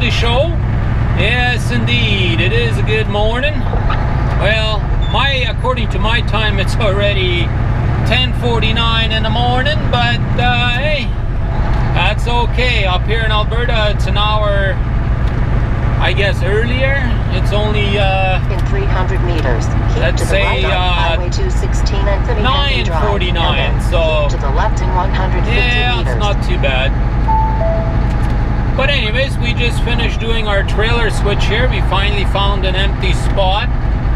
the show. Yes, indeed, it is a good morning. Well, according to my time, it's already 10:49 in the morning, but hey, that's okay. Up here in Alberta, it's an hour, I guess, earlier. It's only in 300 meters. Let's say Highway 216 and 9:49. So to the left in 150 yeah, meters. it's not too bad. But anyways, we just finished doing our trailer switch here. We finally found an empty spot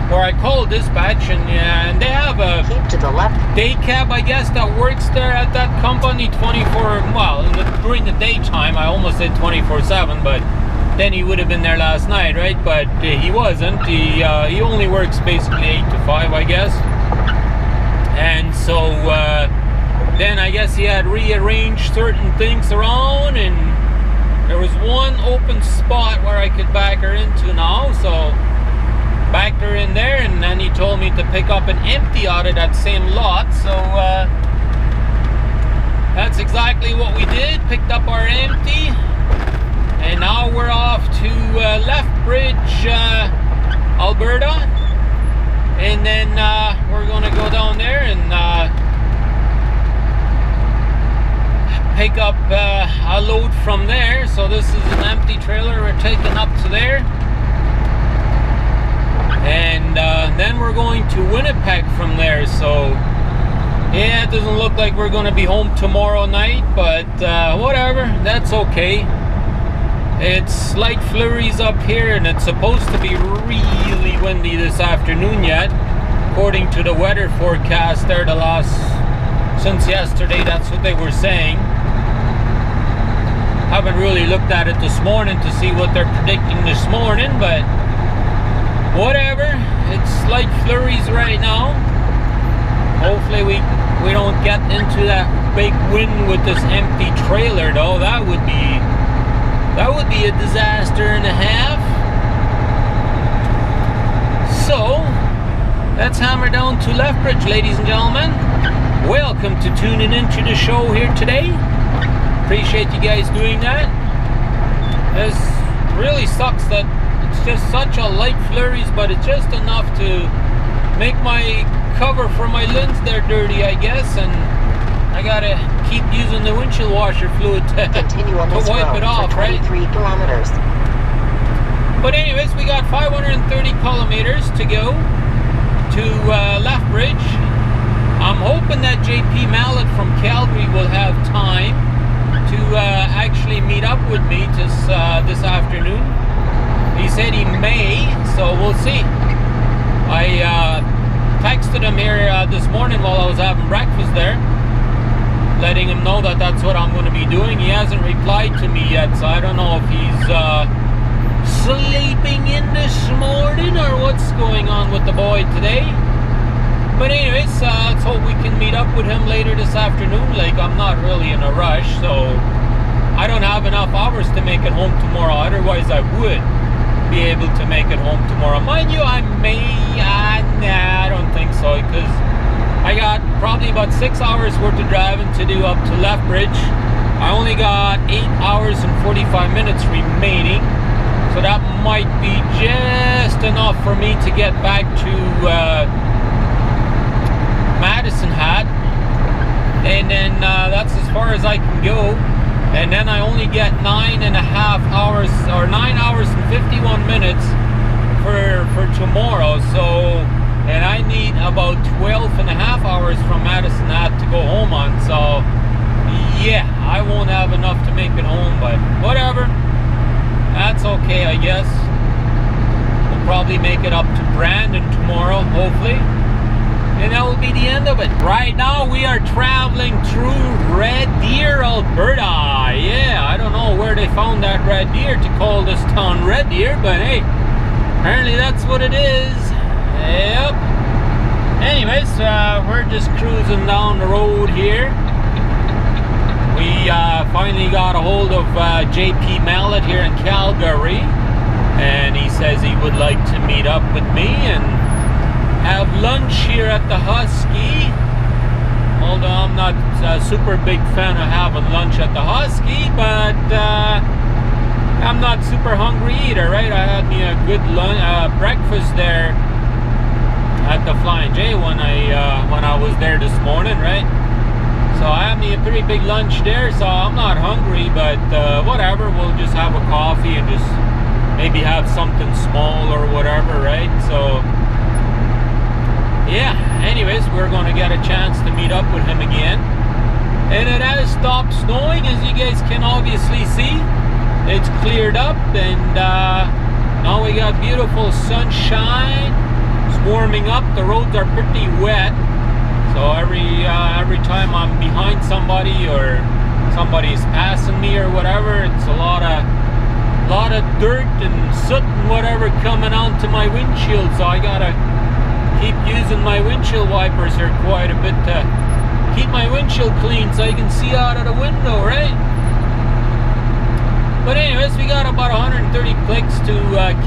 where I called dispatch, and they have a keep to the left day cab, I guess, that works there at that company 24, well, during the daytime. I almost said 24/7, but then he would have been there last night, right? But he wasn't. He only works basically 8 to 5, I guess. And so then I guess he had rearranged certain things around, and there was one open spot where I could back her into now, so backed her in there, and then he told me to pick up an empty out of that same lot. So that's exactly what we did. Picked up our empty, and now we're off to Lethbridge, Alberta, and then we're gonna go down there and pick up a load from there. So this is an empty trailer we're taking up to there, and then we're going to Winnipeg from there. So yeah, it doesn't look like we're gonna be home tomorrow night, but whatever, that's okay. It's slight flurries up here, and it's supposed to be really windy this afternoon yet, according to the weather forecast there. Since yesterday, that's what they were saying. Haven't really looked at it this morning to see what they're predicting this morning, but whatever. It's slight flurries right now. Hopefully we don't get into that big wind with this empty trailer, though. That would be a disaster and a half. So let's hammer down to Lethbridge, ladies and gentlemen. Welcome to tuning into the show here today. Appreciate you guys doing that. This really sucks that it's just such a light flurries, but it's just enough to make my cover for my lens there dirty, I guess, and I gotta keep using the windshield washer fluid to wipe it off, right? 23 kilometers. But anyways, we got 530 kilometers to go to Lethbridge. I'm hoping that JP Mallet from Calgary will have time to actually meet up with me this afternoon. He said he may, so we'll see. I texted him here this morning while I was having breakfast there, letting him know that that's what I'm going to be doing. He hasn't replied to me yet, so I don't know if he's sleeping in this morning or what's going on with the boy today. But anyways, let's hope we can meet up with him later this afternoon. Like, I'm not really in a rush, so I don't have enough hours to make it home tomorrow. Otherwise, I would be able to make it home tomorrow. Mind you, I may, nah, I don't think so, because I got probably about 6 hours worth of driving to do up to Lethbridge. I only got 8 hours and 45 minutes remaining, so that might be just enough for me to get back to Madison Hat, and then that's as far as I can go. And then I only get 9.5 hours, or 9 hours and 51 minutes for tomorrow. So, and I need about 12.5 hours from Madison Hat to go home on. So yeah, I won't have enough to make it home, but whatever, that's okay, I guess. We'll probably make it up to Brandon tomorrow, hopefully, and that will be the end of it. Right now we are traveling through Red Deer, Alberta. Yeah, I don't know where they found that Red Deer to call this town Red Deer, but hey, apparently that's what it is. Yep. Anyways, we're just cruising down the road here. We finally got a hold of JP Mallet here in Calgary, and he says he would like to meet up with me and have lunch here at the Husky. Although I'm not a super big fan of having lunch at the Husky, but I'm not super hungry either, right? I had me a good breakfast there at the Flying J when I was there this morning, right? So I had me a pretty big lunch there, so I'm not hungry, but whatever, we'll just have a coffee and just maybe have something small or whatever, right? So yeah, anyways, we're going to get a chance to meet up with him again. And it has stopped snowing, as you guys can obviously see. It's cleared up, and now we got beautiful sunshine. It's warming up. The roads are pretty wet, so every time I'm behind somebody or somebody's passing me or whatever, it's a lot of dirt and soot and whatever coming onto my windshield. So I gotta keep using my windshield wipers here quite a bit to keep my windshield clean so I can see out of the window, right? But anyways, we got about 130 clicks to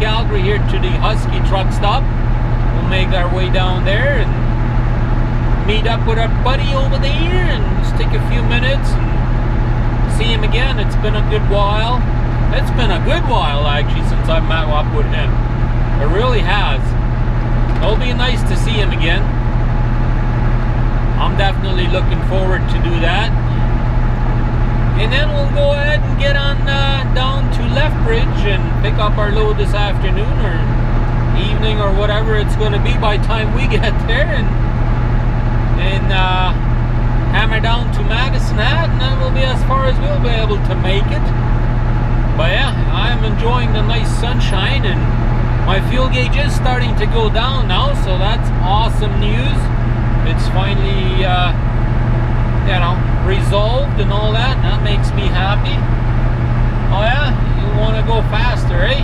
Calgary here to the Husky truck stop. We'll make our way down there and meet up with our buddy over there and just take a few minutes and see him again. It's been a good while. It's been a good while actually since I met up with him. It really has. It'll be nice to see him again. I'm definitely looking forward to do that. And then we'll go ahead and get on down to Lethbridge and pick up our load this afternoon or evening or whatever it's going to be by the time we get there, and hammer down to Madison Hat, and then we'll be as far as we'll be able to make it. But yeah, I'm enjoying the nice sunshine, and my fuel gauge is starting to go down now, so that's awesome news. It's finally, you know, resolved and all that. That makes me happy. Oh yeah, you want to go faster, eh?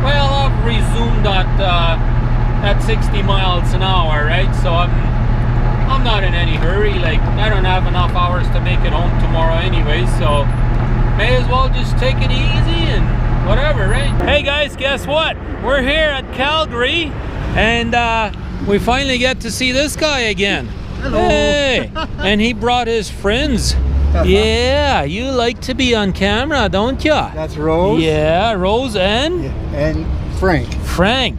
Well, I've resumed at 60 miles an hour, right? So I'm not in any hurry. Like, I don't have enough hours to make it home tomorrow anyway, so may as well just take it easy and whatever, right? Hey guys, guess what? We're here at Calgary, and we finally get to see this guy again. Hello. Hey, and he brought his friends. Yeah, you like to be on camera, don't ya? That's Rose. Yeah, Rose and Frank. Frank.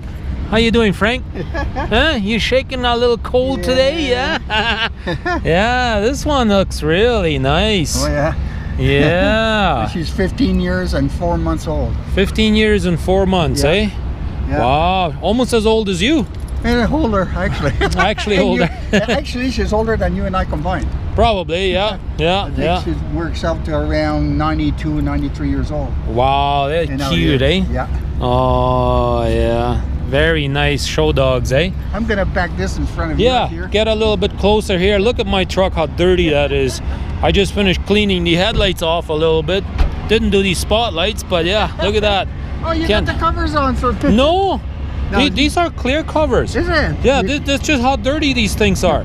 How you doing, Frank? Huh? You shaking a little cold today? Yeah. Yeah, this one looks really nice. Oh yeah. Yeah. She's 15 years and 4 months old. 15 years and 4 months, Yeah. eh? Yeah. Wow, almost as old as you. And older, actually. Actually older. Actually, she's older than you and I combined. Probably, yeah. Yeah, I think yeah. she works out to around 92, 93 years old. Wow, they're And now cute, here. eh? Yeah. Oh, yeah. Very nice show dogs, eh? I'm gonna back this in front of you Yeah, here. get a little bit closer here. Look at my truck, how dirty that is. I just finished cleaning the headlights off a little bit. Didn't do these spotlights, but yeah, look at that. Oh, you Can't- got the covers on, so No, No. these are clear covers. Is it? Yeah, that's just how dirty these things are.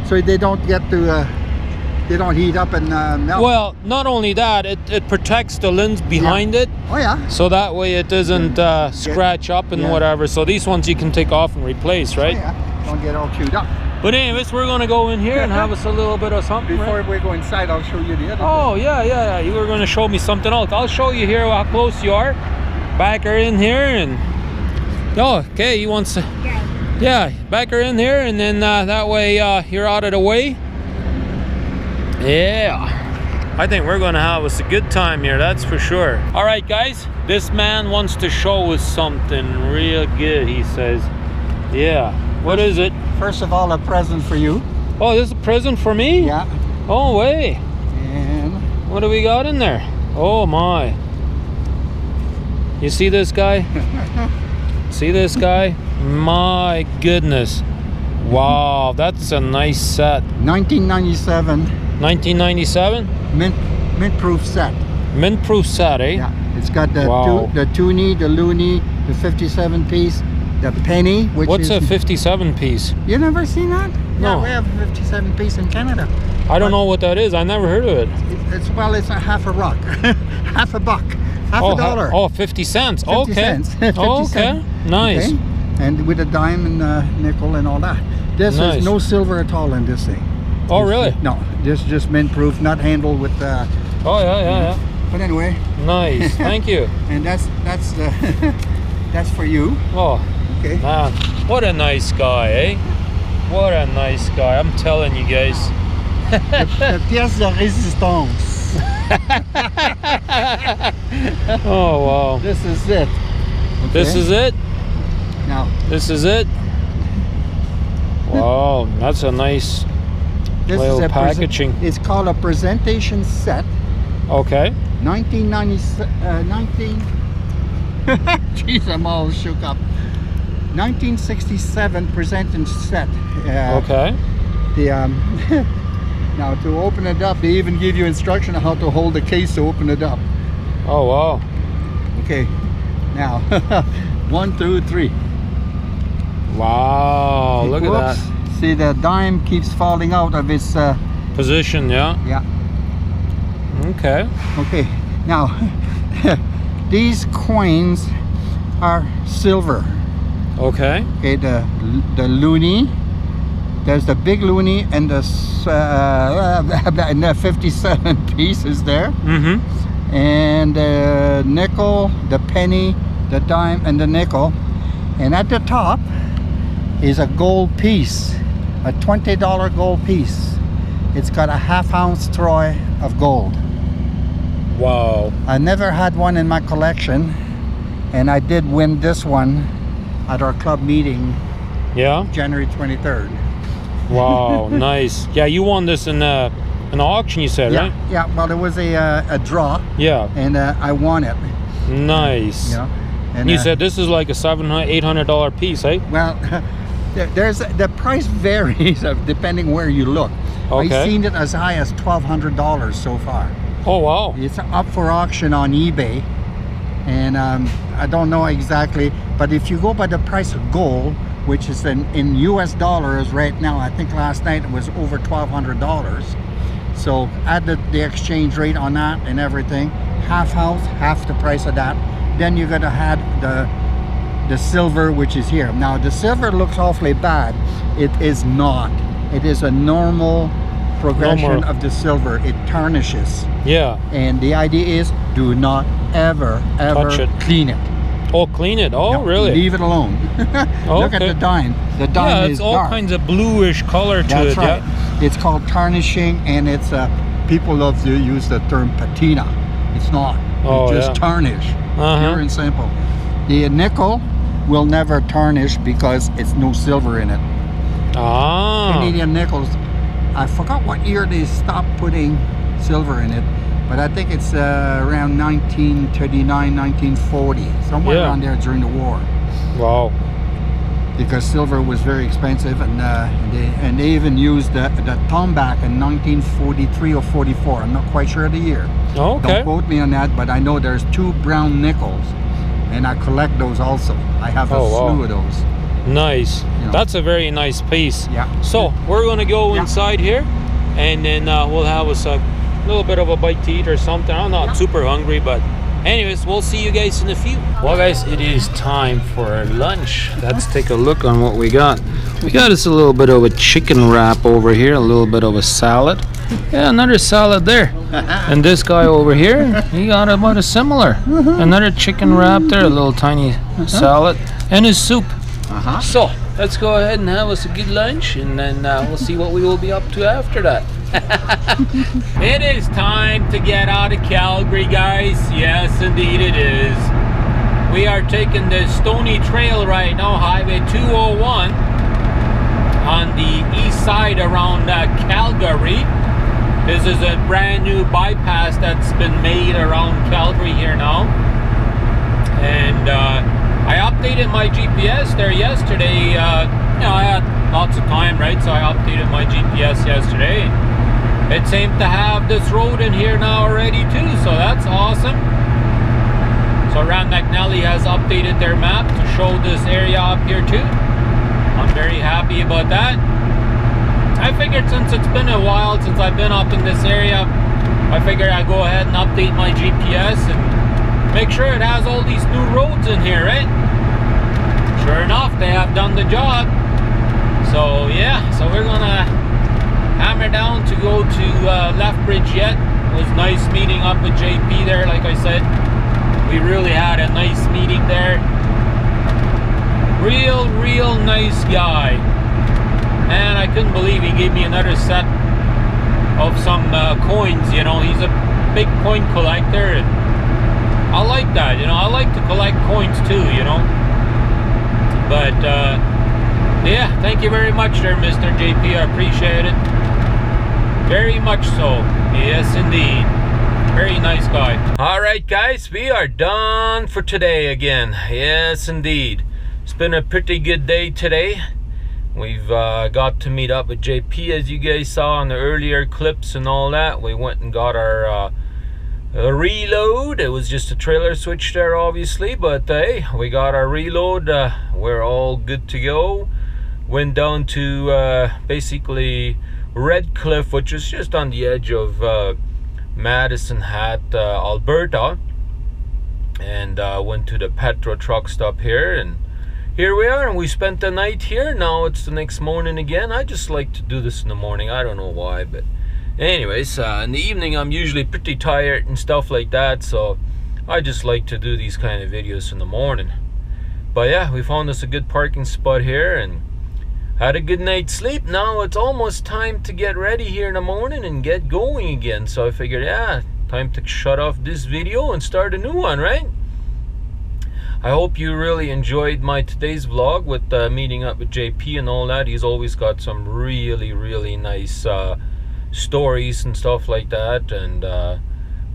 So they don't get to, they don't heat up and melt. Well, not only that, it protects the lens behind it, Oh yeah. so that way it doesn't scratch up and Yeah. whatever. So these ones you can take off and replace, right? Oh, yeah. Don't get all chewed up. But anyways, we're gonna go in here and have us a little bit of something. Before right? we go inside, I'll show you the other. Oh yeah. You were gonna show me something else. I'll show you here how close you are. Back her in here and. Oh, okay. He wants to. Yeah, back her in here, and then that way you're out of the way. Yeah. I think we're gonna have us a good time here, that's for sure. All right, guys. This man wants to show us something real good, he says. Yeah. What is it? First of all, a present for you. Oh, this is a present for me? Yeah. Oh, way. And What do we got in there? Oh, my. You see this guy? See this guy? My goodness. Wow, that's a nice set. 1997 1997? mint-proof set. Mint-proof set, eh? Yeah. It's got the Wow. the toonie, the loonie, the 57 piece, the penny, which What's is a 57 piece? You never seen that? No. Yeah, we have a 57 piece in Canada. I don't know what that is. I never heard of it. It's a half a rock, half a buck, half a dollar. 50 cents. 50 okay. cents. 50 Oh, okay. cents. Nice. Okay? And with a dime and nickel and all that. This Nice. is no silver at all in this thing. Oh, really? No, this is just mint proof, not handled with Oh, yeah. But anyway, Nice. Thank you. and that's that's for you. Oh, Okay. man. What a nice guy, eh? What a nice guy. I'm telling you guys. La pièce de résistance. Oh, wow. This is it. This Okay. is it? Now, This is it? Wow, that's a nice this little is a packaging. It's called a presentation set. Okay. 19. Jeez, I'm all shook up. 1967 presenting set. Okay. The now to open it up, they even give you instruction on how to hold the case to open it up. Oh, wow. Okay. Now, 1, 2, 3. Wow, look at Whoops. that. See, the dime keeps falling out of its. Position, yeah. Yeah. Okay. Okay. Now, these coins are silver. Okay. Okay. The loonie. There's the big loonie and the 57 pieces there. Mm-hmm. And the nickel, the penny, the dime, and the nickel. And at the top is a gold piece, a $20 gold piece. It's got a half-ounce troy of gold. Wow. I never had one in my collection, and I did win this one at our club meeting Yeah. January 23rd. Wow. Nice. Yeah, you won this in an auction, you said, Yeah, right? yeah. Well, it was a draw, Yeah. and I won it. Nice. You know, and You said this is like a $700-800 piece, eh? well, there's the price varies depending where you look. Okay. I've seen it as high as $1,200 so far. Oh, wow. It's up for auction on eBay, and I don't know exactly, but if you go by the price of gold, which is in US dollars right now, I think last night it was over $1,200. So add the exchange rate on that and everything, half the price of that. Then you're gonna add the silver, which is here. Now the silver looks awfully bad. It is not. It is a normal progression of the silver. It tarnishes, Yeah. and the idea is do not ever Touch it. clean it. Oh, clean it. Oh, No, really? leave it alone. Look at Okay. the dime. The dime Yeah, is it's all dark. kinds of bluish color to That's it. right. Yeah. It's called tarnishing, and it's people love to use the term patina. It's not. Oh, It's just yeah. tarnish. Uh-huh. Pure and simple. The nickel will never tarnish because it's no silver in it. Ah. Canadian nickels, I forgot what year they stopped putting silver in it, but I think it's around 1939, 1940, somewhere Yeah. around there during the war. Wow. Because silver was very expensive, and they even used the tomback in 1943 or 44. I'm not quite sure of the year. Oh, okay. Don't quote me on that, but I know there's 2 brown nickels, and I collect those also. I have a Oh, wow. slew of those. Nice. You know. That's a very nice piece. Yeah. So we're going to go Yeah. inside here, and then we'll have us a little bit of a bite to eat or something. I'm not super hungry, but anyways, we'll see you guys in a few. Well, guys, it is time for lunch. Let's take a look on what we got. We got us a little bit of a chicken wrap over here, a little bit of a salad. Yeah, another salad there. And this guy over here, he got about a similar. Another chicken wrap there, a little tiny salad, and his soup. So let's go ahead and have us a good lunch, and then we'll see what we will be up to after that. It is time to get out of Calgary, guys. Yes, indeed it is. We are taking the Stony Trail right now, Highway 201, on the east side around Calgary. This is a brand new bypass that's been made around Calgary here now. And I updated my GPS there yesterday. You know, I had lots of time, right? So I updated my GPS yesterday. It seemed to have this road in here now already too, so that's awesome. So Ram McNally has updated their map to show this area up here too. I'm very happy about that. I figured since it's been a while since I've been up in this area, I figured I'd go ahead and update my GPS and make sure it has all these new roads in here, right? Sure enough, they have done the job. So yeah, so we're gonna hammer down to go to Lethbridge yet. was nice meeting up with JP there. Like I said, we really had a nice meeting there. Real nice guy. And I couldn't believe he gave me another set of some coins. You know, he's a big coin collector, and I like that. You know, I like to collect coins too, you know. But yeah, thank you very much there, Mr. JP. I appreciate it very much so. Yes, indeed. Very nice guy. All right, guys, we are done for today again. Yes, indeed. It's been a pretty good day today. We've got to meet up with JP, as you guys saw in the earlier clips and all that. We went and got our reload. It was just a trailer switch there, obviously, but hey, we got our reload. We're all good to go. Went down to basically Red Cliff, which is just on the edge of Madison Hat, Alberta, and went to the Petro truck stop here, and here we are, and we spent the night here. Now it's the next morning again. I just like to do this in the morning. I don't know why, but anyways, in the evening I'm usually pretty tired and stuff like that, so I just like to do these kind of videos in the morning. But yeah, we found us a good parking spot here and had a good night's sleep. Now it's almost time to get ready here in the morning and get going again. So I figured, yeah, time to shut off this video and start a new one, right? I hope you really enjoyed my today's vlog with meeting up with JP and all that. He's always got some really nice stories and stuff like that, and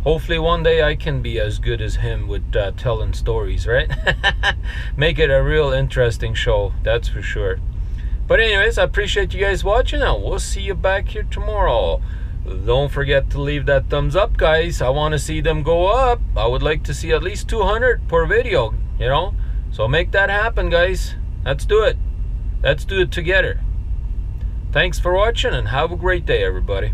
hopefully one day I can be as good as him with telling stories, right? Make it a real interesting show, that's for sure. But anyways, I appreciate you guys watching, and we'll see you back here tomorrow. Don't forget to leave that thumbs up, guys. I want to see them go up. I would like to see at least 200 per video, you know, so make that happen, guys. Let's do it. Let's do it together. Thanks for watching, and have a great day, everybody.